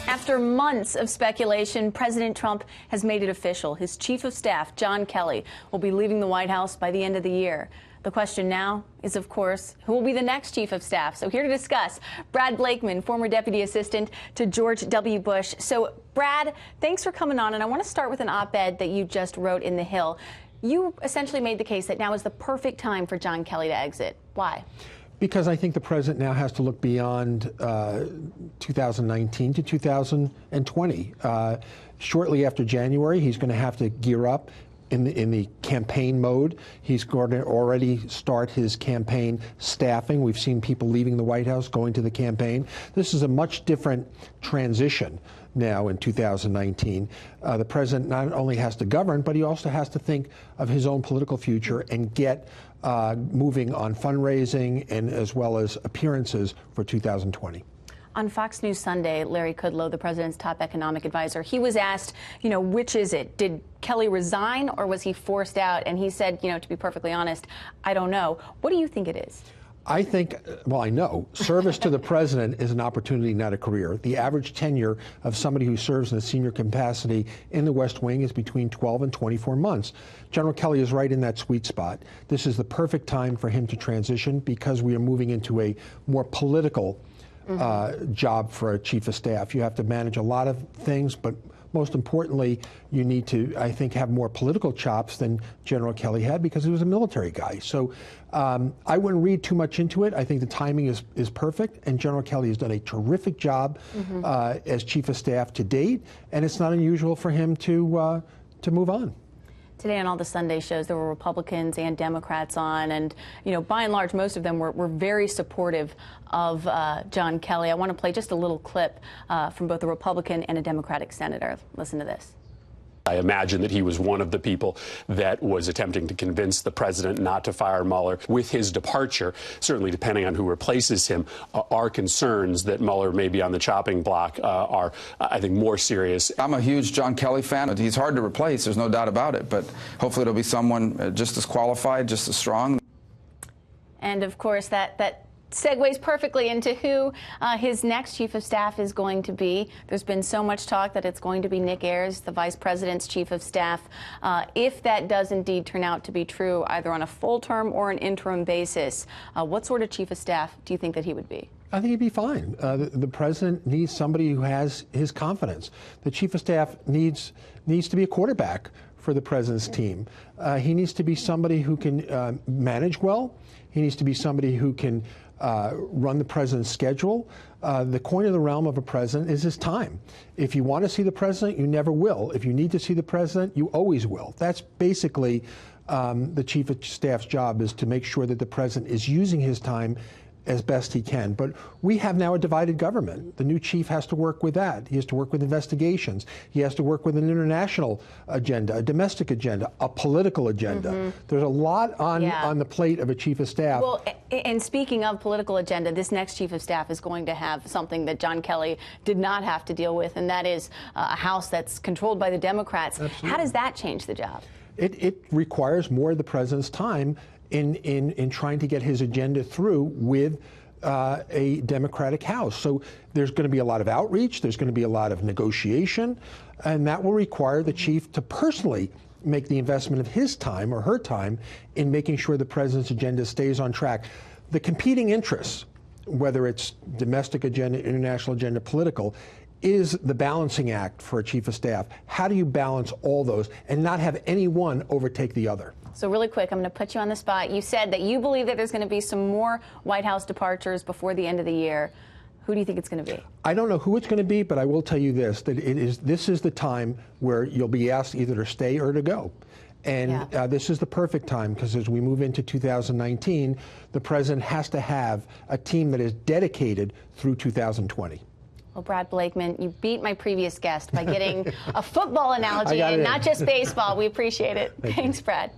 After months of speculation, President Trump has made it official. His chief of staff, John Kelly, will be leaving the White House by the end of the year. The question now is, of course, who will be the next chief of staff? So here to discuss, Brad Blakeman, former deputy assistant to George W. Bush. So, Brad, thanks for coming on. And I want to start with an op-ed that you just wrote in The Hill. You essentially made the case that now is the perfect time for John Kelly to exit. Why? Because I think the president now has to look beyond 2019 to 2020. Shortly after January, he's going to have to gear up in the campaign mode. He's going to already start his campaign staffing. We've seen people leaving the White House, going to the campaign. This is a much different transition now in 2019. The president not only has to govern, but he also has to think of his own political future and get moving on fundraising and as well as appearances for 2020. On Fox News Sunday, Larry Kudlow, the president's top economic advisor, he was asked, which is it? Did Kelly resign or was he forced out? And he said, to be perfectly honest, I don't know. What do you think it is? I think, well, I know, service to the president is an opportunity, not a career. The average tenure of somebody who serves in a senior capacity in the West Wing is between 12 and 24 months. General Kelly is right in that sweet spot. This is the perfect time for him to transition because we are moving into a more political job for a chief of staff. You have to manage a lot of things, but most importantly, you need to, I think, have more political chops than General Kelly had because he was a military guy. So I wouldn't read too much into it. I think the timing is perfect, and General Kelly has done a terrific job as chief of staff to date, and it's not unusual for him to move on. Today on all the Sunday shows, there were Republicans and Democrats on, and, by and large, most of them were very supportive of John Kelly. I want to play just a little clip from both a Republican and a Democratic senator. Listen to this. I imagine that he was one of the people that was attempting to convince the president not to fire Mueller. With his departure, certainly depending on who replaces him, our concerns that Mueller may be on the chopping block are, I think, more serious. I'm a huge John Kelly fan. He's hard to replace, there's no doubt about it, but hopefully it'll be someone just as qualified, just as strong. And, of course, that segues perfectly into who his next chief of staff is going to be. There's been so much talk that it's going to be Nick Ayers, the vice president's chief of staff. If that does indeed turn out to be true, either on a full term or an interim basis, what sort of chief of staff do you think that he would be? I think he'd be fine. The president needs somebody who has his confidence. The chief of staff needs to be a quarterback for the president's team. He needs to be somebody who can manage well. He needs to be somebody who can run the president's schedule. The coin of the realm of a president is his time. If you want to see the president, you never will. If you need to see the president, you always will. That's basically the chief of staff's job, is to make sure that the president is using his time as best he can. But we have now a divided government. The new chief has to work with that. He has to work with investigations. He has to work with an international agenda, a domestic agenda, a political agenda. There's a lot on the plate of a chief of staff. Well, and speaking of political agenda, this next chief of staff is going to have something that John Kelly did not have to deal with, and that is a House that's controlled by the Democrats. Absolutely. How does that change the job? It requires more of the president's time in trying to get his agenda through with a Democratic House. So there's going to be a lot of outreach, there's going to be a lot of negotiation, and that will require the chief to personally make the investment of his time or her time in making sure the president's agenda stays on track. The competing interests, whether it's domestic agenda, international agenda, political, is the balancing act for a chief of staff. How do you balance all those and not have any one overtake the other? So really quick, I'm going to put you on the spot. You said that you believe that there's going to be some more White House departures before the end of the year. Who do you think it's going to be? I don't know who it's going to be, but I will tell you this, that this is the time where you'll be asked either to stay or to go. And this is the perfect time, because as we move into 2019, the president has to have a team that is dedicated through 2020. Well, Brad Blakeman, you beat my previous guest by getting a football analogy and not just baseball. We appreciate it. Thanks, Brad.